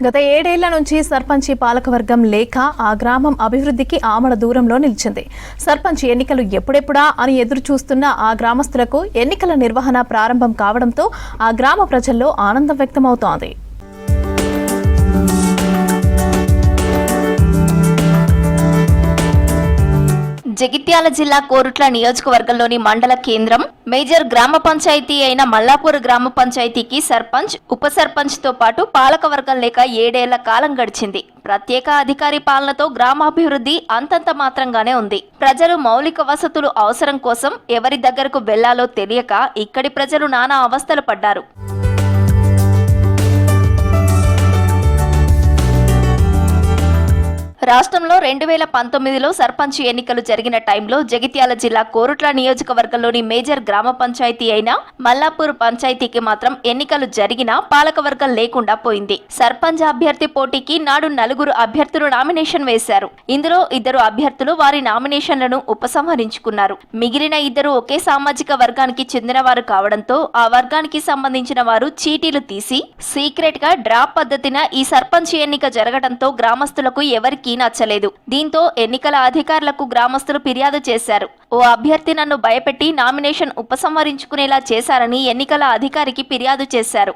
గత 7 ఏళ్ల నుంచి సర్పంచి పాలకవర్గం లేక ఆ గ్రామం అభివృద్ధికి ఆమడ దూరంలో నిలిచింది. సర్పంచ్ ఎన్నికలు ఎప్పుడెప్పుడా అని ఎదురు చూస్తున్న ఆ గ్రామస్తులకు ఎన్నికల నిర్వహణ ప్రారంభం కావడంతో ఆ గ్రామ ప్రజల్లో ఆనందం వ్యక్తమవుతోంది. జగిత్యాల జిల్లా కోరుట్ల నియోజకవర్గంలోని మండల కేంద్రం మేజర్ గ్రామ పంచాయతీ అయిన మల్లాపూర్ గ్రామ పంచాయతీకి సర్పంచ్, ఉప సర్పంచ్ తో పాటు పాలకవర్గం లేక 7 ఏళ్ల కాలం గడిచింది. ప్రత్యేక అధికారి పాలనతో గ్రామాభివృద్ధి అంతంత మాత్రంగానే ఉంది. ప్రజలు మౌలిక వసతులు అవసరం కోసం ఎవరి దగ్గరకు వెళ్లాలో తెలియక ఇక్కడి ప్రజలు నానా అవస్థలు పడ్డారు. రాష్ట్రంలో 2019లో సర్పంచ్ ఎన్నికలు జరిగిన టైంలో జగిత్యాల జిల్లా కోరుట్ల నియోజకవర్గంలోని మేజర్ గ్రామ పంచాయతీ అయిన మల్లాపూర్ పంచాయతీకి మాత్రం ఎన్నికలు జరిగినా పాలకవర్గం లేకుండా పోయింది. సర్పంచ్ అభ్యర్థి పోటీకి నాడు 4 అభ్యర్థులు నామినేషన్ వేశారు. ఇందులో 2 అభ్యర్థులు వారి నామినేషన్లను ఉపసంహరించుకున్నారు. మిగిలిన 2 ఒకే సామాజిక వర్గానికి చెందిన వారు కావడంతో ఆ వర్గానికి సంబంధించిన వారు చీటీలు తీసి సీక్రెట్ గా డ్రా పద్ధతిన ఈ సర్పంచ్ ఎన్నిక జరగడంతో గ్రామస్తులకు ఎవరికి నచ్చలేదు. దీంతో ఎన్నికల అధికారులకు గ్రామస్తులు ఫిర్యాదు చేశారు. ఓ అభ్యర్థి నన్ను భయపెట్టి నామినేషన్ ఉపసంహరించుకునేలా చేశారని ఎన్నికల అధికారికి ఫిర్యాదు చేశారు.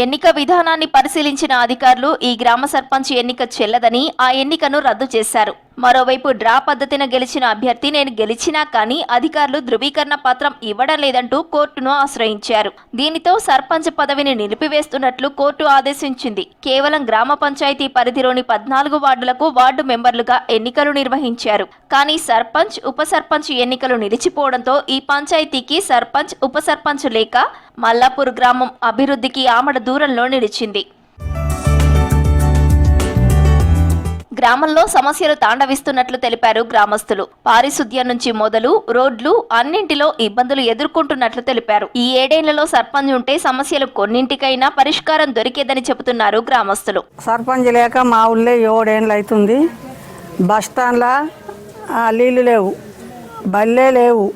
ఎన్నిక విధానాన్ని పరిశీలించిన అధికారులు ఈ గ్రామ సర్పంచ్ ఎన్నిక చెల్లదని ఆ ఎన్నికను రద్దు చేశారు. మరోవైపు డ్రా పద్ధతిన గెలిచిన అభ్యర్థి నేను గెలిచినా కానీ అధికారులు ధృవీకరణ పత్రం ఇవ్వడం లేదంటూ కోర్టును ఆశ్రయించారు. దీనితో సర్పంచ్ పదవిని నిలిపివేస్తున్నట్లు కోర్టు ఆదేశించింది. కేవలం గ్రామ పంచాయతీ పరిధిలోని 14 వార్డులకు వార్డు మెంబర్లుగా ఎన్నికలు నిర్వహించారు. కానీ సర్పంచ్, ఉప సర్పంచ్ ఎన్నికలు నిలిచిపోవడంతో ఈ పంచాయతీకి సర్పంచ్, ఉప సర్పంచ్ లేక మల్లాపూర్ గ్రామం అభివృద్ధికి ఆమడ దూరంలో నిలిచింది. గ్రామంలో సమస్యలు తాండవిస్తున్నట్లు తెలిపారు గ్రామస్తులు. పారిశుద్ధ్యం నుంచి మొదలు రోడ్లు అన్నింటిలో ఇబ్బందులు ఎదుర్కొంటున్నట్లు తెలిపారు. ఈ 7 ఏళ్లలో సర్పంచ్ ఉంటే సమస్యలు కొన్నింటికైనా పరిష్కారం దొరికేదని చెబుతున్నారు గ్రామస్తులు. సర్పంచ్ లేక మా ఊళ్ళో 7 ఏళ్ళు అవుతుంది. బస్ స్టాండ్లో నీళ్లు లేవు, బల్లే లేవు,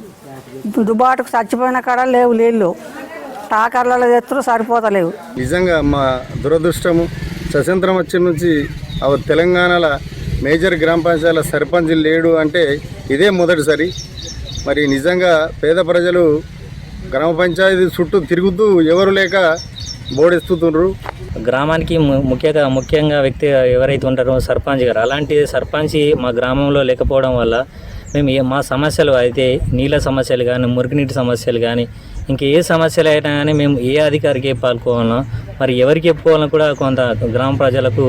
దుబాటుకు చచ్చిపోయిన కాడ లేవు నీళ్లు, టాకర్లలో తెత్తులు సరిపోతలేవు. నిజంగా మా దురదృష్టము స్వతంత్రం వచ్చి నుంచి తెలంగాణలో మేజర్ గ్రామ పంచాయతీల సర్పంచ్ లేడు అంటే ఇదే మొదటిసారి. మరి నిజంగా పేద ప్రజలు గ్రామ పంచాయతీ చుట్టూ తిరుగుతూ ఎవరు లేక బోడెత్తుతుండ్రు. గ్రామానికి ముఖ్యంగా వ్యక్తి ఎవరైతే ఉంటారో సర్పంచ్ గారు, అలాంటి సర్పంచ్ మా గ్రామంలో లేకపోవడం వల్ల మేము మా సమస్యలు అయితే నీళ్ళ సమస్యలు కానీ, మురుగునీటి సమస్యలు కానీ, ఇంక ఏ సమస్యలు అయినా కానీ మేము ఏ అధికారికి చెప్పుకోవాలన్నా మరి ఎవరికి చెప్పుకోవాలన్నా కూడా కొంత గ్రామ ప్రజలకు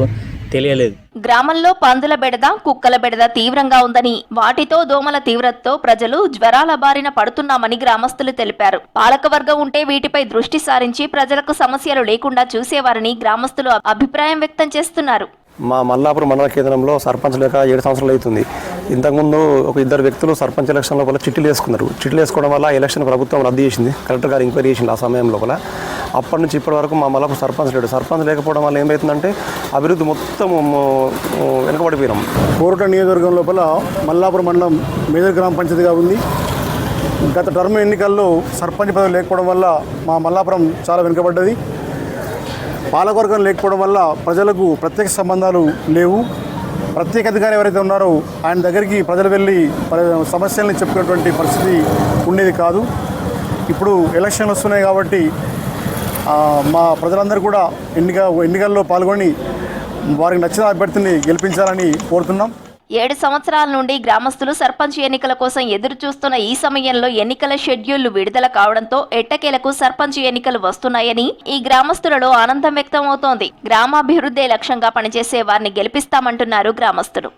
తెలియలేదు. గ్రామంలో పందుల బెడద, కుక్కల బెడద తీవ్రంగా ఉందని, వాటితో దోమల తీవ్రతతో ప్రజలు జ్వరాల బారిన పడుతున్నామని గ్రామస్తులు తెలిపారు. పాలకవర్గం ఉంటే వీటిపై దృష్టి సారించి ప్రజలకు సమస్యలు లేకుండా చూసేవారని గ్రామస్తులు అభిప్రాయం వ్యక్తం చేస్తున్నారు. మా మల్లాపూర్ మండల కేంద్రంలో సర్పంచ్ లేక 7 సంవత్సరాలు అవుతుంది. ఇంతకుముందు ఒక 2 వ్యక్తులు సర్పంచ్ ఎలక్షన్ లోపల చిట్టీలు వేసుకున్నారు. చిట్టీలు వేసుకోవడం వల్ల ఎలక్షన్ ప్రభుత్వం రద్దు చేసింది. కలెక్టర్ గారు ఎంక్వైరీ చేసింది ఆ సమయం లోపల. అప్పటి నుంచి ఇప్పటి వరకు మా మల్లాపూర్ సర్పంచ్ లేడు. సర్పంచ్ లేకపోవడం వల్ల ఏమవుతుందంటే అభివృద్ధి మొత్తం వెనుకబడిపోయినాం. కోరుట్ల నియోజకవర్గం లోపల మల్లాపూర్ మండలం మేజర్ గ్రామ పంచాయతీగా ఉంది. గత టర్మ్ ఎన్నికల్లో సర్పంచ్ పదవి లేకపోవడం వల్ల మా మల్లాపురం చాలా వెనుకబడ్డది. పాలకవర్గం లేకపోవడం వల్ల ప్రజలకు ప్రత్యేక సంబంధాలు లేవు. ప్రత్యేక అధికారి ఎవరైతే ఉన్నారో ఆయన దగ్గరికి ప్రజలు వెళ్ళి సమస్యల్ని చెప్పుకునేటువంటి పరిస్థితి ఉండేది కాదు. ఇప్పుడు ఎలక్షన్లు వస్తున్నాయి కాబట్టి మా ప్రజలందరూ కూడా ఎన్నికల్లో పాల్గొని వారికి నచ్చిన అభ్యర్థిని గెలిపించాలని కోరుతున్నాం. 7 సంవత్సరాల నుండి గ్రామస్తులు సర్పంచ్ ఎన్నికల కోసం ఎదురు చూస్తున్న ఈ సమయంలో ఎన్నికల షెడ్యూళ్లు విడుదల కావడంతో ఎట్టకేలకు సర్పంచ్ ఎన్నికలు వస్తున్నాయని ఈ గ్రామస్తులలో ఆనందం వ్యక్తమవుతోంది. గ్రామాభివృద్ధి లక్ష్యంగా పనిచేసే వారిని గెలిపిస్తామంటున్నారు గ్రామస్తులు.